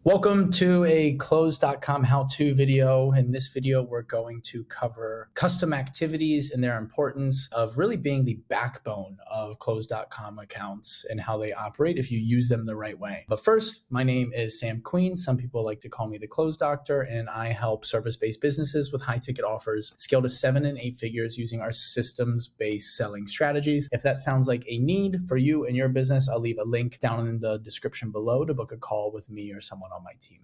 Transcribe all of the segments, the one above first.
Welcome to a Close.com how-to video. In this video, we're going to cover custom activities and their importance of really being the backbone of Close.com accounts and how they operate if you use them the right way. But first, my name is Sam Queen. Some people like to call me the Close Doctor, and I help service-based businesses with high-ticket offers scale to 7 and 8 figures using our systems-based selling strategies. If that sounds like a need for you and your business, I'll leave a link down in the description below to book a call with me or someone on my team.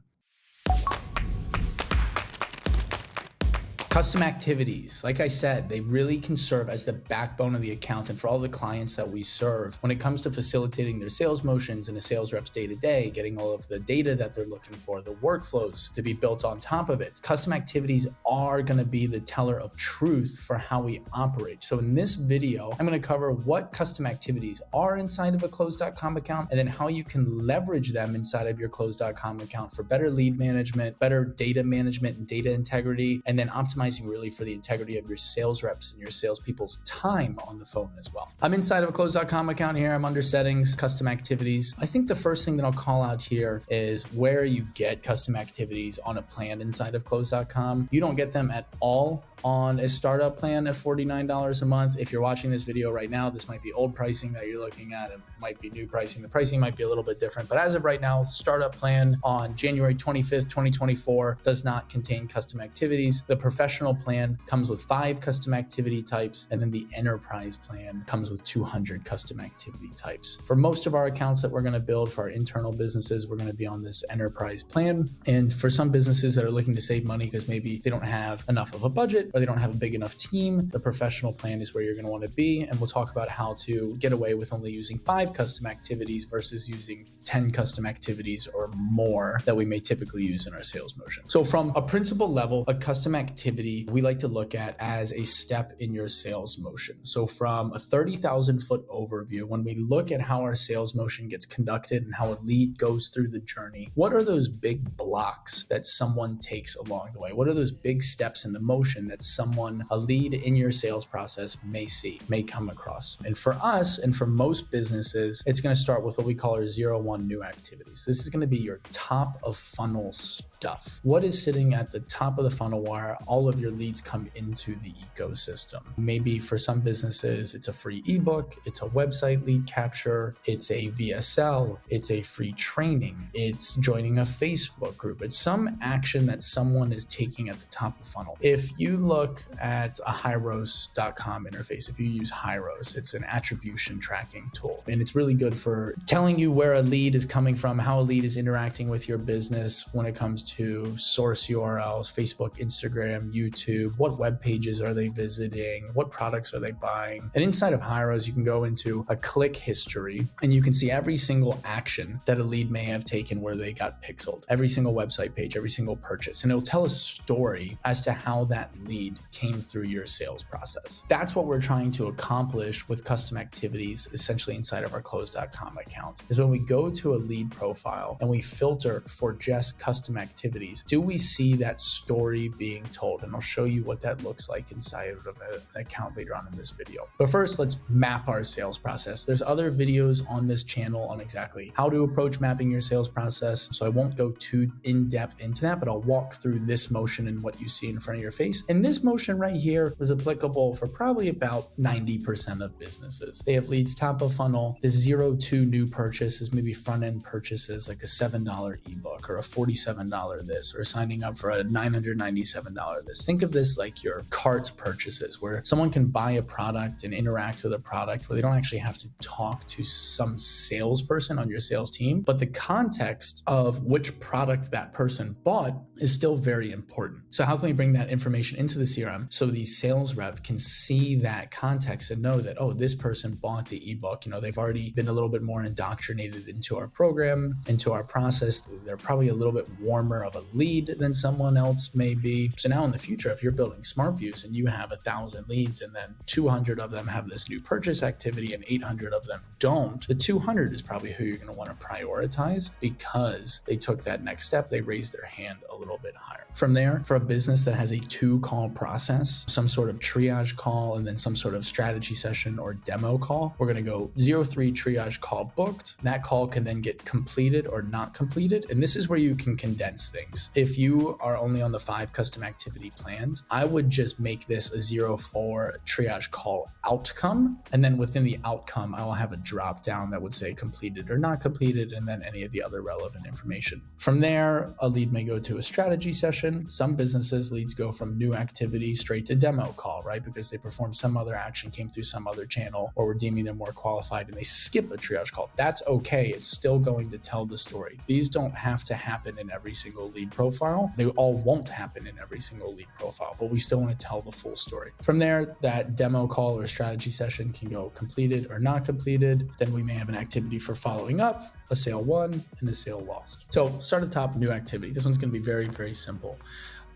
Custom activities, like I said, they really can serve as the backbone of the account and for all the clients that we serve when it comes to facilitating their sales motions and a sales rep's day-to-day, getting all of the data that they're looking for, the workflows to be built on top of it. Custom activities are going to be the teller of truth for how we operate. So in this video, I'm going to cover what custom activities are inside of a Close.com account and then how you can leverage them inside of your Close.com account for better lead management, better data management and data integrity, and then optimizing really for the integrity of your sales reps and your salespeople's time on the phone as well. I'm inside of a Close.com account here. I'm under settings, custom activities. I think the first thing that I'll call out here is where you get custom activities on a plan inside of Close.com. You don't get them at all on a startup plan at $49 a month. If you're watching this video right now, this might be old pricing that you're looking at. It might be new pricing. The pricing might be a little bit different, but as of right now, startup plan on January 25th, 2024 does not contain custom activities. The professional plan comes with 5 custom activity types, and then the enterprise plan comes with 200 custom activity types. For most of our accounts that we're going to build for our internal businesses, we're going to be on this enterprise plan. And for some businesses that are looking to save money because maybe they don't have enough of a budget or they don't have a big enough team, the professional plan is where you're going to want to be. And we'll talk about how to get away with only using 5 custom activities versus using 10 custom activities or more that we may typically use in our sales motion. So from a principal level, a custom activity we like to look at as a step in your sales motion. So from a 30,000 foot overview, when we look at how our sales motion gets conducted and how a lead goes through the journey, what are those big blocks that someone takes along the way? What are those big steps in the motion that someone, a lead in your sales process may come across? And for us, and for most businesses, it's going to start with what we call our 0-1 new activities. This is going to be your top of funnel stuff. What is sitting at the top of the funnel where all of your leads come into the ecosystem? Maybe for some businesses, it's a free ebook, it's a website lead capture, it's a VSL, it's a free training, it's joining a Facebook group. It's some action that someone is taking at the top of the funnel. If you look at a Hyros.com interface, if you use Hyros, it's an attribution tracking tool, and it's really good for telling you where a lead is coming from, how a lead is interacting with your business when it comes to source URLs, Facebook, Instagram, YouTube, what web pages are they visiting, what products are they buying. And inside of Hyros, you can go into a click history and you can see every single action that a lead may have taken where they got pixeled, every single website page, every single purchase. And it'll tell a story as to how that lead came through your sales process. That's what we're trying to accomplish with custom activities, essentially inside of our Close.com account, is when we go to a lead profile and we filter for just custom activities, do we see that story being told? And I'll show you what that looks like inside of an account later on in this video. But first, let's map our sales process. There's other videos on this channel on exactly how to approach mapping your sales process, so I won't go too in-depth into that, but I'll walk through this motion and what you see in front of your face. And this motion right here is applicable for probably about 90% of businesses. They have leads top of funnel. The 0-2 new purchase is maybe front-end purchases like a $7 ebook or a $47 this, or signing up for a $997 this. Think of this like your cart purchases, where someone can buy a product and interact with a product where they don't actually have to talk to some salesperson on your sales team, but the context of which product that person bought is still very important. So how can we bring that information into the CRM so the sales rep can see that context and know that, oh, this person bought the ebook, they've already been a little bit more indoctrinated into our program, into our process. They're probably a little bit warmer of a lead than someone else may be. So now in the future, if you're building smart views and you have 1,000 leads and then 200 of them have this new purchase activity and 800 of them don't, the 200 is probably who you're going to want to prioritize because they took that next step. They raised their hand a little bit higher. From there, for a business that has a 2-call process, some sort of triage call, and then some sort of strategy session or demo call, we're going to go 03 triage call booked. That call can then get completed or not completed. And this is where you can condense things. If you are only on the 5 custom activity plans, I would just make this a 04 triage call outcome. And then within the outcome, I will have a drop down that would say completed or not completed, and then any of the other relevant information. From there, a lead may go to a strategy session. Some businesses, leads go from new activity straight to demo call, right? Because they performed some other action, came through some other channel, or we're deeming them more qualified and they skip a triage call. That's okay. It's still going to tell the story. These don't have to happen in every single lead profile. They all won't happen in every single lead profile, but we still want to tell the full story. From there, that demo call or strategy session can go completed or not completed. Then we may have an activity for following up, a sale won, and a sale lost. So start at the top, new activity. This one's going to be very, very simple.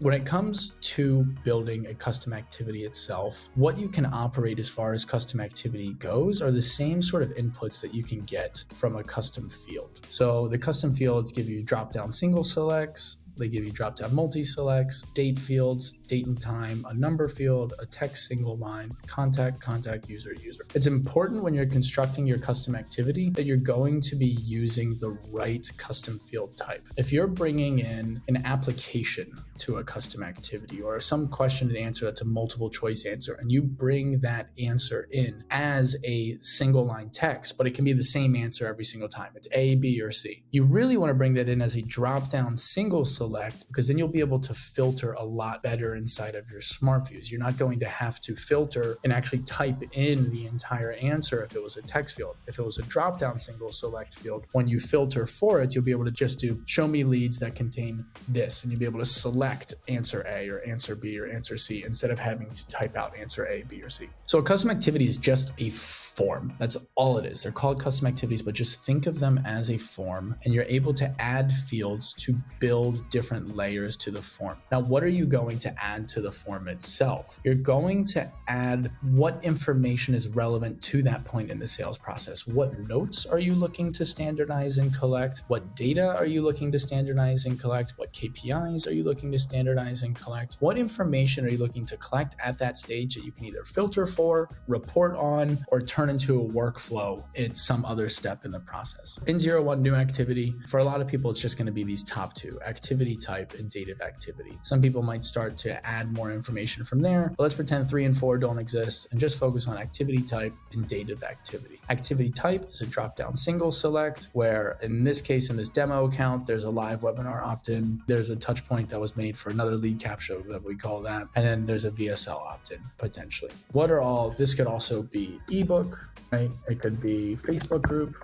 When it comes to building a custom activity itself, what you can operate as far as custom activity goes are the same sort of inputs that you can get from a custom field. So the custom fields give you drop-down single selects. They give you drop-down multi-selects, date fields, date and time, a number field, a text single line, contact, user. It's important when you're constructing your custom activity that you're going to be using the right custom field type. If you're bringing in an application to a custom activity or some question and answer that's a multiple choice answer, and you bring that answer in as a single line text, but it can be the same answer every single time. It's A, B, or C. You really want to bring that in as a drop-down single select, because then you'll be able to filter a lot better inside of your smart views. You're not going to have to filter and actually type in the entire answer if it was a text field. If it was a drop-down single select field, when you filter for it, you'll be able to just do show me leads that contain this, and you'll be able to select answer A or answer B or answer C instead of having to type out answer A, B, or C. So a custom activity is just a form. That's all it is. They're called custom activities, but just think of them as a form, and you're able to add fields to build different layers to the form. Now, what are you going to add to the form itself? You're going to add what information is relevant to that point in the sales process. What notes are you looking to standardize and collect? What data are you looking to standardize and collect? What KPIs are you looking to standardize and collect? What information are you looking to collect at that stage that you can either filter for, report on, or turn into a workflow at some other step in the process? In 01 new activity, for a lot of people, it's just going to be these top two: activity type and date of activity. Some people might start to add more information from there, but let's pretend 3 and 4 don't exist and just focus on activity type and date of activity. Activity type is a drop-down single select, where in this case, in this demo account, there's a live webinar opt-in. There's a touch point that was made for another lead capture that we call that. And then there's a VSL opt-in potentially. What are all, this could also be ebook, right? It could be Facebook group,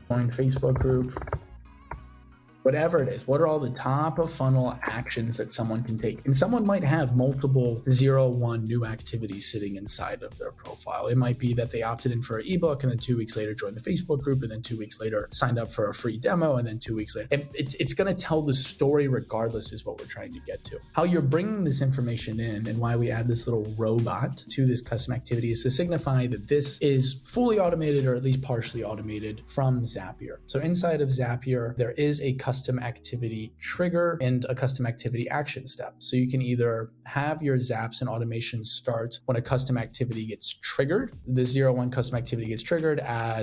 join Facebook group, whatever it is. What are all the top of funnel actions that someone can take? And someone might have multiple 01 new activities sitting inside of their profile. It might be that they opted in for an ebook and then 2 weeks later joined the Facebook group, and then 2 weeks later signed up for a free demo, and then 2 weeks later. And it's going to tell the story regardless, is what we're trying to get to. How you're bringing this information in and why we add this little robot to this custom activity is to signify that this is fully automated, or at least partially automated, from Zapier. So inside of Zapier, there is a custom activity trigger and a custom activity action step. So you can either have your zaps and automations start when a custom activity gets triggered. The 01 custom activity gets triggered,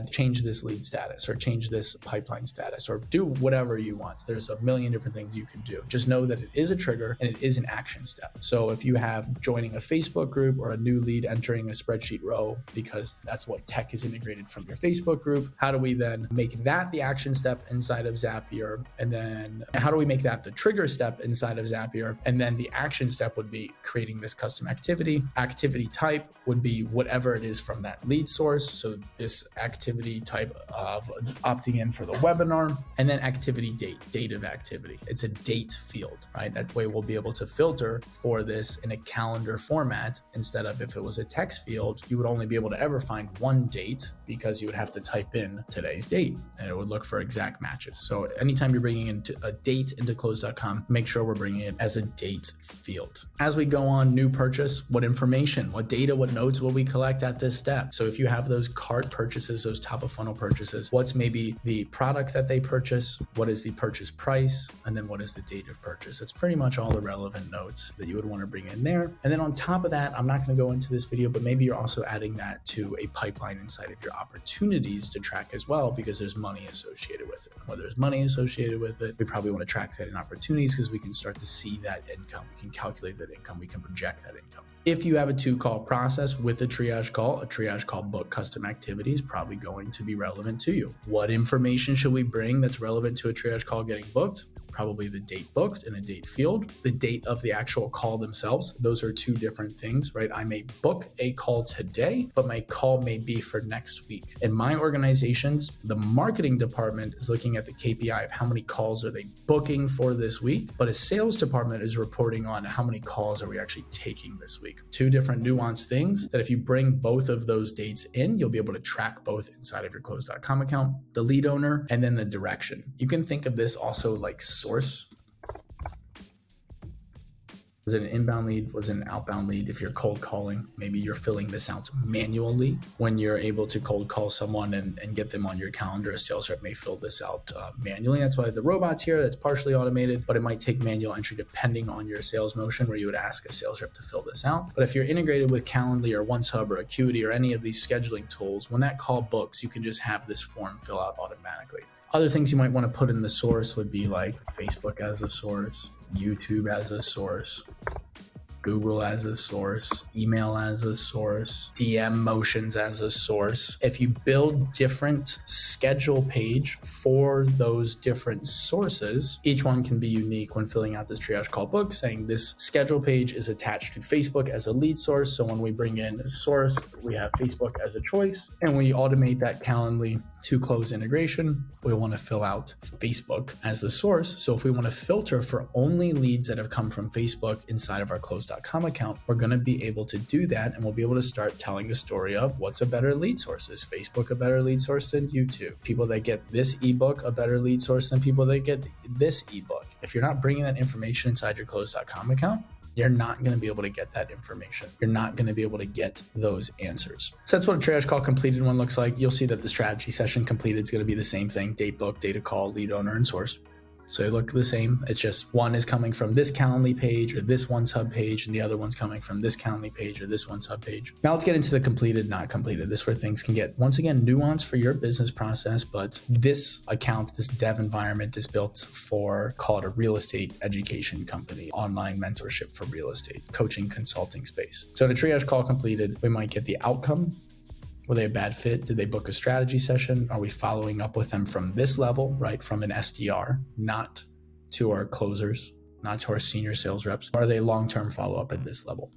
change this lead status, or change this pipeline status, or do whatever you want. There's a million different things you can do. Just know that it is a trigger and it is an action step. So if you have joining a Facebook group or a new lead entering a spreadsheet row, because that's what tech is integrated from your Facebook group, how do we then make that the action step inside of Zapier? And then how do we make that the trigger step inside of Zapier? And then the action step would be creating this custom activity. Activity type would be whatever it is from that lead source. So this activity type of opting in for the webinar, and then activity date of activity. It's a date field, right? That way we'll be able to filter for this in a calendar format, instead of, if it was a text field, you would only be able to ever find one date because you would have to type in today's date and it would look for exact matches. So anytime you're bringing in a date into close.com, make sure we're bringing it as a date field. As we go on, new purchase, what information, what data, what notes will we collect at this step? So if you have those cart purchases, those top of funnel purchases, what's maybe the product that they purchase, what is the purchase price, and then what is the date of purchase? It's pretty much all the relevant notes that you would want to bring in there. And then on top of that, I'm not going to go into this video, but maybe you're also adding that to a pipeline inside of your opportunities to track as well, because there's money associated with it. Whether there's money associated with it, we probably want to track that in opportunities because we can start to see that income. We can calculate that income. We can project that income. If you have a 2-call process with a triage call book custom activities probably going to be relevant to you. What information should we bring that's relevant to a triage call getting booked? Probably the date booked in a date field, the date of the actual call themselves. Those are two different things, right? I may book a call today, but my call may be for next week. In my organizations, the marketing department is looking at the KPI of how many calls are they booking for this week, but a sales department is reporting on how many calls are we actually taking this week. Two different nuanced things that if you bring both of those dates in, you'll be able to track both inside of your close.com account, the lead owner, and then the direction. You can think of this also like source. Was it an inbound lead? Was it an outbound lead? If you're cold calling, maybe you're filling this out manually. When you're able to cold call someone and get them on your calendar, a sales rep may fill this out manually. That's why the robot's here. That's partially automated, but it might take manual entry depending on your sales motion where you would ask a sales rep to fill this out. But if you're integrated with Calendly or OneSub or Acuity or any of these scheduling tools, when that call books, you can just have this form fill out automatically. Other things you might want to put in the source would be like Facebook as a source, YouTube as a source, Google as a source, email as a source, DM motions as a source. If you build different schedule page for those different sources, each one can be unique when filling out this triage call book, saying this schedule page is attached to Facebook as a lead source. So when we bring in a source, we have Facebook as a choice, and we automate that Calendly to close integration. We want to fill out Facebook as the source. So if we want to filter for only leads that have come from Facebook inside of our close.com account, we're going to be able to do that. And we'll be able to start telling a story of what's a better lead source. Is Facebook a better lead source than YouTube? People that get this ebook a better lead source than people that get this ebook? If you're not bringing that information inside your close.com account, you're not going to be able to get that information. You're not going to be able to get those answers. So that's what a triage call completed one looks like. You'll see that the strategy session completed is going to be the same thing: date book, data call, lead owner, and source. So they look the same. It's just one is coming from this Calendly page or this OneSub page, and the other one's coming from this Calendly page or this OneSub page. Now let's get into the completed, not completed. This is where things can get, once again, nuanced for your business process, but this account, this dev environment is built for, call it a real estate education company, online mentorship for real estate, coaching, consulting space. So in a triage call completed, we might get the outcome. Were they a bad fit? Did they book a strategy session? Are we following up with them from this level, right? From an SDR, not to our closers, not to our senior sales reps? Or are they long-term follow-up at this level?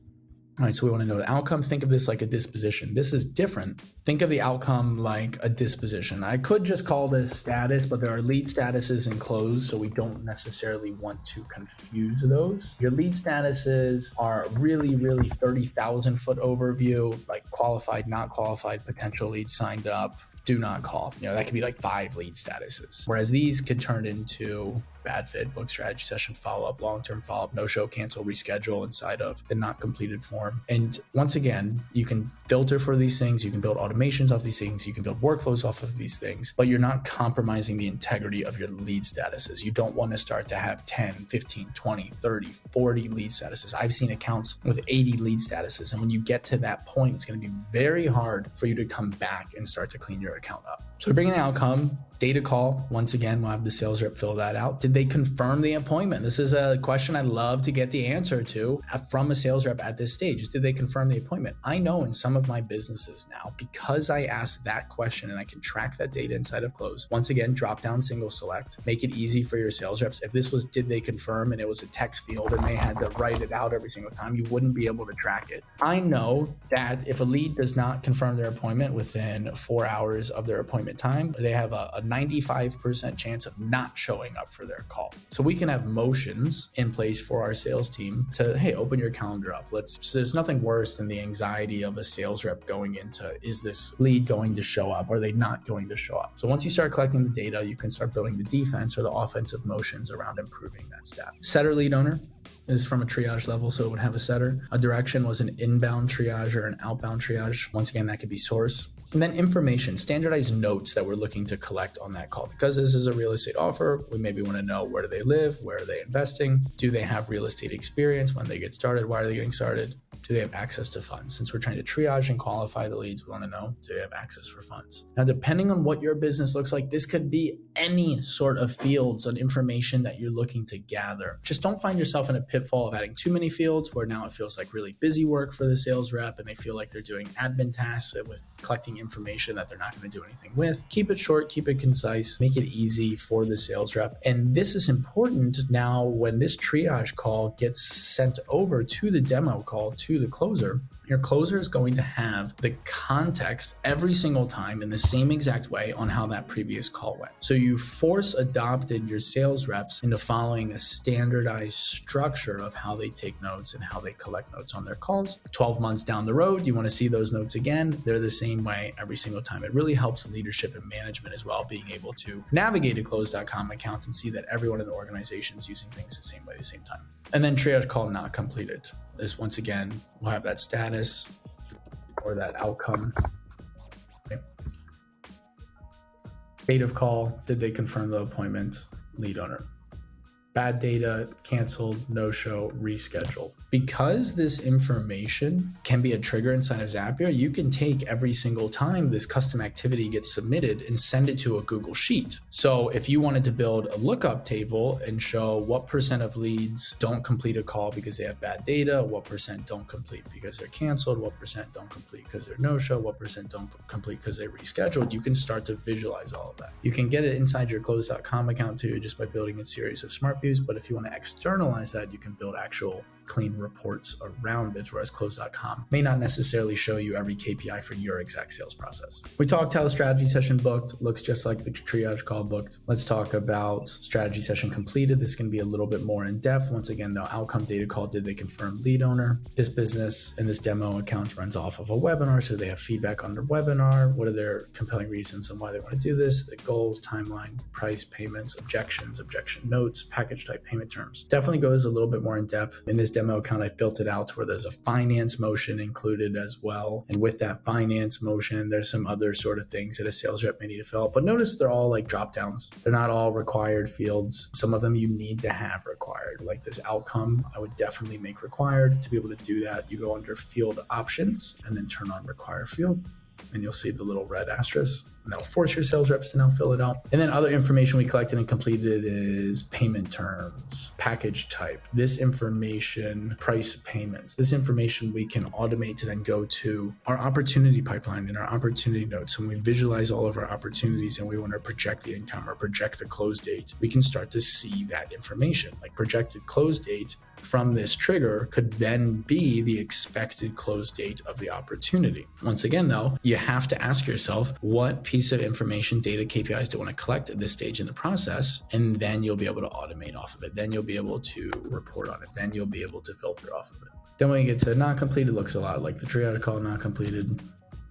All right, so we want to know the outcome. Think of this like a disposition. This is different. Think of the outcome like a disposition. I could just call this status, but there are lead statuses and close, so we don't necessarily want to confuse those. Your lead statuses are really 30,000 foot overview, like qualified, not qualified, potential leads signed up, do not call. That could be like 5 lead statuses. Whereas these could turn into bad fit, book strategy session, follow-up, long-term follow-up, no-show, cancel, reschedule inside of the not completed form. And once again, you can filter for these things. You can build automations off these things. You can build workflows off of these things, but you're not compromising the integrity of your lead statuses. You don't want to start to have 10, 15, 20, 30, 40 lead statuses. I've seen accounts with 80 lead statuses. And when you get to that point, it's going to be very hard for you to come back and start to clean your account up. So bringing the outcome, data call. Once again, we'll have the sales rep fill that out. Did they confirm the appointment? This is a question I love to get the answer to from a sales rep at this stage. Did they confirm the appointment? I know in some of my businesses now, because I asked that question and I can track that data inside of Close. Once again, drop down, single select, make it easy for your sales reps. If this was, did they confirm, and it was a text field and they had to write it out every single time, you wouldn't be able to track it. I know that if a lead does not confirm their appointment within 4 hours of their appointment time, they have a 95% chance of not showing up for their call. So we can have motions in place for our sales team to, hey, open your calendar up. So there's nothing worse than the anxiety of a sales rep going into, is this lead going to show up? Are they not going to show up? So once you start collecting the data, you can start building the defense or the offensive motions around improving that stat. Setter lead owner is from a triage level, so it would have a setter. A direction was an inbound triage or an outbound triage. Once again, that could be source. And then information, standardized notes that we're looking to collect on that call. Because this is a real estate offer, we maybe want to know, where do they live? Where are they investing? Do they have real estate experience? When they get started? Why are they getting started? Do they have access to funds? Since we're trying to triage and qualify the leads, we want to know, do they have access for funds? Now, depending on what your business looks like, this could be any sort of fields and information that you're looking to gather. Just don't find yourself in a pitfall of adding too many fields where now it feels like really busy work for the sales rep and they feel like they're doing admin tasks with collecting information that they're not going to do anything with. Keep it short, keep it concise, make it easy for the sales rep. And this is important now when this triage call gets sent over to the demo call, to the closer. Your closer is going to have the context every single time in the same exact way on how that previous call went. So you force adopted your sales reps into following a standardized structure of how they take notes and how they collect notes on their calls. 12 months down the road, you want to see those notes again. They're the same way every single time. It really helps leadership and management as well, being able to navigate a Close.com account and see that everyone in the organization is using things the same way, the same time. And then triage call not completed. This, once again, will have that status or that outcome. Okay. Date of call, did they confirm the appointment? Lead owner. Bad data, canceled, no-show, rescheduled. Because this information can be a trigger inside of Zapier, you can take every single time this custom activity gets submitted and send it to a Google Sheet. So if you wanted to build a lookup table and show what percent of leads don't complete a call because they have bad data, what percent don't complete because they're canceled, what percent don't complete because they're no-show, what percent don't complete because they rescheduled, you can start to visualize all of that. You can get it inside your Close.com account too, just by building a series of smart views. But if you want to externalize that, you can build actual clean reports around it, whereas Close.com may not necessarily show you every KPI for your exact sales process. We talked how the strategy session booked looks just like the triage call booked. Let's talk about strategy session completed. This can be a little bit more in depth. Once again, the outcome data call, did they confirm lead owner? This business and this demo account runs off of a webinar, so they have feedback on their webinar. What are their compelling reasons on why they want to do this? The goals, timeline, price, payments, objections, objection notes, package type, payment terms. Definitely goes a little bit more in depth. In this demo account, I've built it out to where there's a finance motion included as well. And with that finance motion, there's some other sort of things that a sales rep may need to fill out. But notice they're all like drop downs. They're not all required fields. Some of them you need to have required. Like this outcome, I would definitely make required. To be able to do that, you go under field options and then turn on require field. And you'll see the little red asterisk. And that'll force your sales reps to now fill it out. And then other information we collected and completed is payment terms, package type, this information, price payments. This information we can automate to then go to our opportunity pipeline and our opportunity notes. And we visualize all of our opportunities and we want to project the income or project the close date. We can start to see that information, like projected close date from this trigger could then be the expected close date of the opportunity. Once again, though, you have to ask yourself, what piece of information, data, KPIs do I want to collect at this stage in the process? And then you'll be able to automate off of it. Then you'll be able to report on it. Then you'll be able to filter off of it. Then when you get to not completed, looks a lot like the triage call, not completed,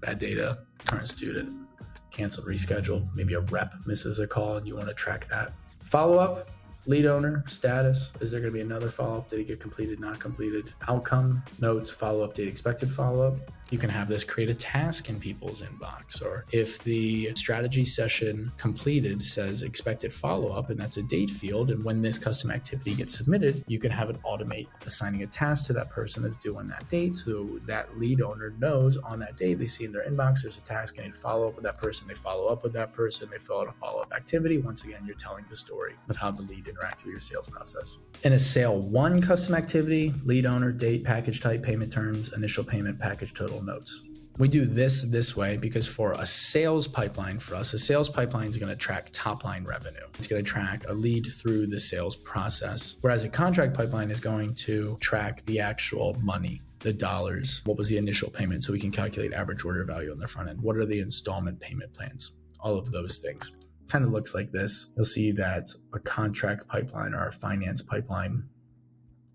bad data, current student, canceled, rescheduled, maybe a rep misses a call and you want to track that. Follow up. Lead owner, status, is there going to be another follow-up? Did it get completed, not completed? Outcome, notes, follow-up date, expected follow-up. You can have this create a task in people's inbox, or if the strategy session completed says expected follow-up, and that's a date field, and when this custom activity gets submitted, you can have it automate assigning a task to that person that's due on that date, so that lead owner knows on that date, they see in their inbox, there's a task, I need to follow up with that person, they follow up with that person, they fill out a follow-up activity. Once again, you're telling the story of how the lead interacts with your sales process. In a sale one custom activity, lead owner, date, package type, payment terms, initial payment, package total, notes. We do this way because for a sales pipeline for us, a sales pipeline is going to track top line revenue. It's going to track a lead through the sales process, whereas a contract pipeline is going to track the actual money, the dollars. What was the initial payment? So we can calculate average order value on the front end. What are the installment payment plans? All of those things. kind of looks like this. You'll see that a contract pipeline or our finance pipeline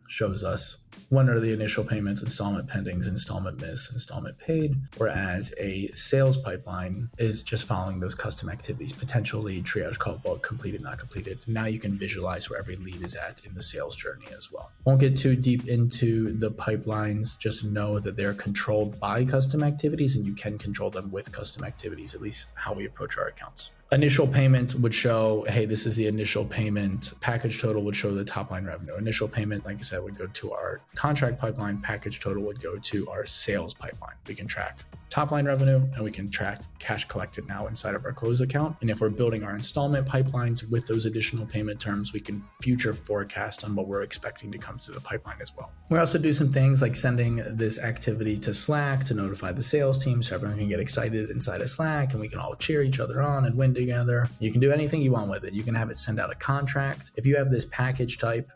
shows us when are the initial payments, installment pendings, installment missed, installment paid, whereas a sales pipeline is just following those custom activities, potential lead, triage, call, book, completed, not completed. Now you can visualize where every lead is at in the sales journey as well. Won't get too deep into the pipelines, just know that they're controlled by custom activities and you can control them with custom activities, at least how we approach our accounts. Initial payment would show, hey, this is the initial payment. Package total would show the top line revenue. Initial payment, like I said, would go to our contract pipeline. Package total would go to our sales pipeline. We can track top line revenue and we can track cash collected now inside of our close account. And if we're building our installment pipelines with those additional payment terms, we can future forecast on what we're expecting to come through the pipeline as well. We also do some things like sending this activity to Slack to notify the sales team so everyone can get excited inside of Slack and we can all cheer each other on and win together. You can do anything you want with it. You can have it send out a contract. If you have this package type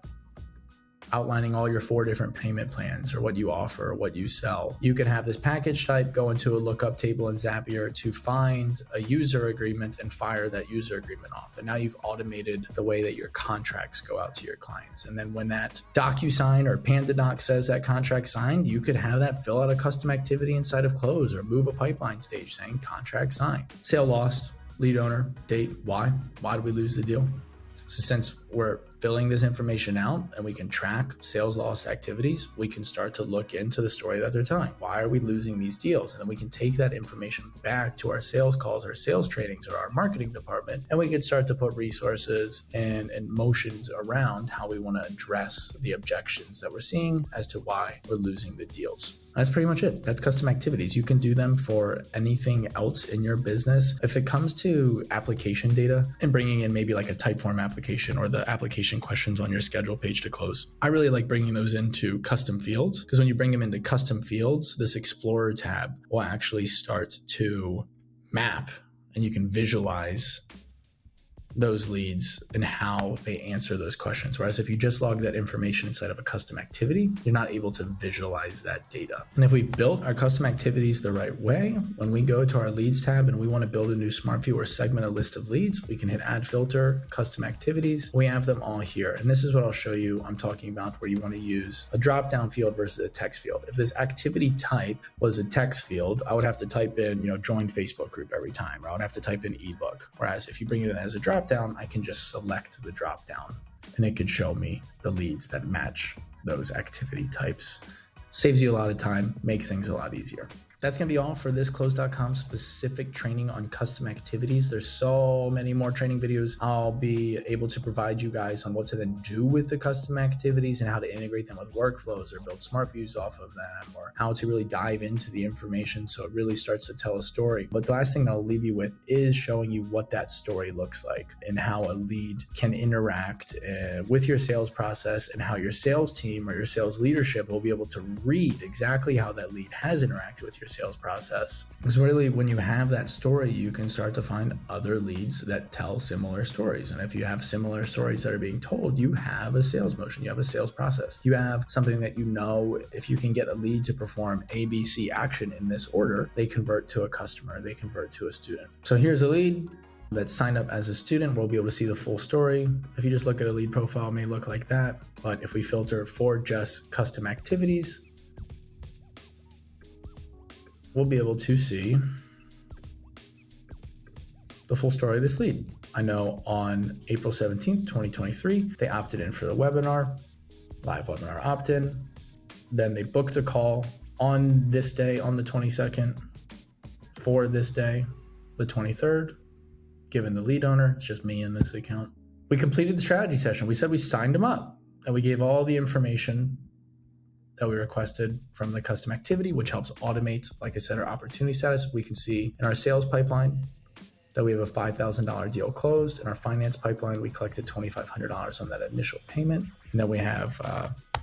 outlining all your 4 different payment plans or what you offer or what you sell, you can have this package type go into a lookup table in Zapier to find a user agreement and fire that user agreement off. And now you've automated the way that your contracts go out to your clients. And then when that DocuSign or PandaDoc says that contract signed, you could have that fill out a custom activity inside of Close or move a pipeline stage saying contract signed. Sale lost, lead owner, date, why? Why did we lose the deal? So since we're filling this information out and we can track sales loss activities, we can start to look into the story that they're telling. Why are we losing these deals? And then we can take that information back to our sales calls, our sales trainings, or our marketing department, and we can start to put resources and motions around how we want to address the objections that we're seeing as to why we're losing the deals. That's pretty much it. That's custom activities. You can do them for anything else in your business. If it comes to application data and bringing in maybe like a type form application or the application questions on your schedule page to Close, I really like bringing those into custom fields, because when you bring them into custom fields, this Explorer tab will actually start to map and you can visualize those leads and how they answer those questions. Whereas if you just log that information inside of a custom activity, you're not able to visualize that data. And if we built our custom activities the right way, when we go to our leads tab and we want to build a new smart view or segment a list of leads, we can hit add filter, custom activities. We have them all here. And this is what I'll show you I'm talking about, where you want to use a drop-down field versus a text field. If this activity type was a text field, I would have to type in, join Facebook group every time, or I would have to type in ebook. Whereas if you bring it in as a drop down, I can just select the drop down and it could show me the leads that match those activity types. Saves you a lot of time, makes things a lot easier. That's going to be all for this Close.com specific training on custom activities. There's so many more training videos I'll be able to provide you guys on what to then do with the custom activities and how to integrate them with workflows or build smart views off of them, or how to really dive into the information so it really starts to tell a story. But the last thing that I'll leave you with is showing you what that story looks like and how a lead can interact with your sales process, and how your sales team or your sales leadership will be able to read exactly how that lead has interacted with your sales process. Because really, when you have that story, you can start to find other leads that tell similar stories. And if you have similar stories that are being told, you have a sales motion, you have a sales process, you have something that if you can get a lead to perform ABC action in this order, they convert to a customer, they convert to a student. So here's a lead that signed up as a student. We'll be able to see the full story. If you just look at a lead profile, it may look like that. But if we filter for just custom activities, we'll be able to see the full story of this lead. I know on April 17th, 2023, they opted in for the webinar, live webinar opt-in. Then they booked a call on this day, on the 22nd, for this day, the 23rd, given the lead owner. It's just me in this account. We completed the strategy session. We said we signed them up and we gave all the information that we requested from the custom activity, which helps automate, like I said, our opportunity status. We can see in our sales pipeline that we have a $5,000 deal closed. In our finance pipeline, we collected $2,500 on that initial payment. And then we have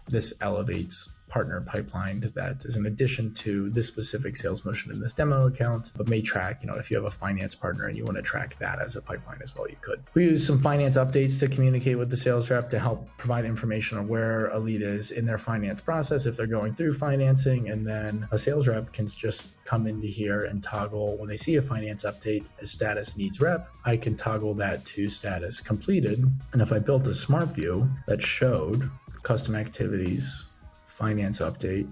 this elevates partner pipeline that is in addition to this specific sales motion in this demo account, but may track, if you have a finance partner and you want to track that as a pipeline as well, you could. We use some finance updates to communicate with the sales rep to help provide information on where a lead is in their finance process if they're going through financing. And then a sales rep can just come into here and toggle when they see a finance update as status needs rep, I can toggle that to status completed. And if I built a smart view that showed custom activities, finance update,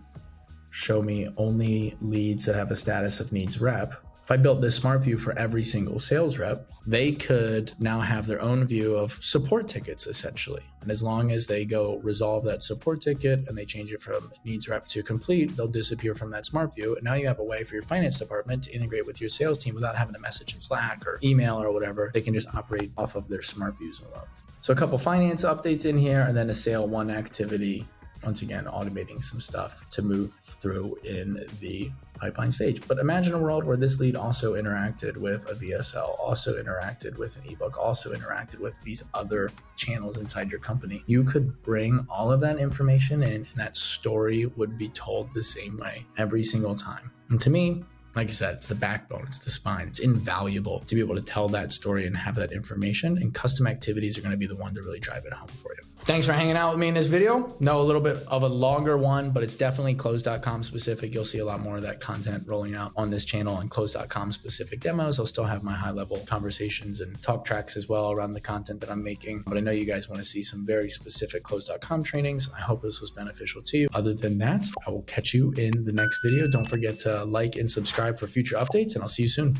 show me only leads that have a status of needs rep. If I built this smart view for every single sales rep, they could now have their own view of support tickets essentially. And as long as they go resolve that support ticket and they change it from needs rep to complete, they'll disappear from that smart view. And now you have a way for your finance department to integrate with your sales team without having to message in Slack or email or whatever. They can just operate off of their smart views alone. So a couple finance updates in here and then a sale one activity. Once again, automating some stuff to move through in the pipeline stage. But imagine a world where this lead also interacted with a VSL, also interacted with an ebook, also interacted with these other channels inside your company. You could bring all of that information in and that story would be told the same way every single time. And to me, like I said, it's the backbone, it's the spine. It's invaluable to be able to tell that story and have that information, and custom activities are going to be the one to really drive it home for you. Thanks for hanging out with me in this video. No, a little bit of a longer one, but it's definitely Close.com specific. You'll see a lot more of that content rolling out on this channel and Close.com specific demos. I'll still have my high level conversations and talk tracks as well around the content that I'm making. But I know you guys want to see some very specific Close.com trainings. I hope this was beneficial to you. Other than that, I will catch you in the next video. Don't forget to like and subscribe for future updates, and I'll see you soon.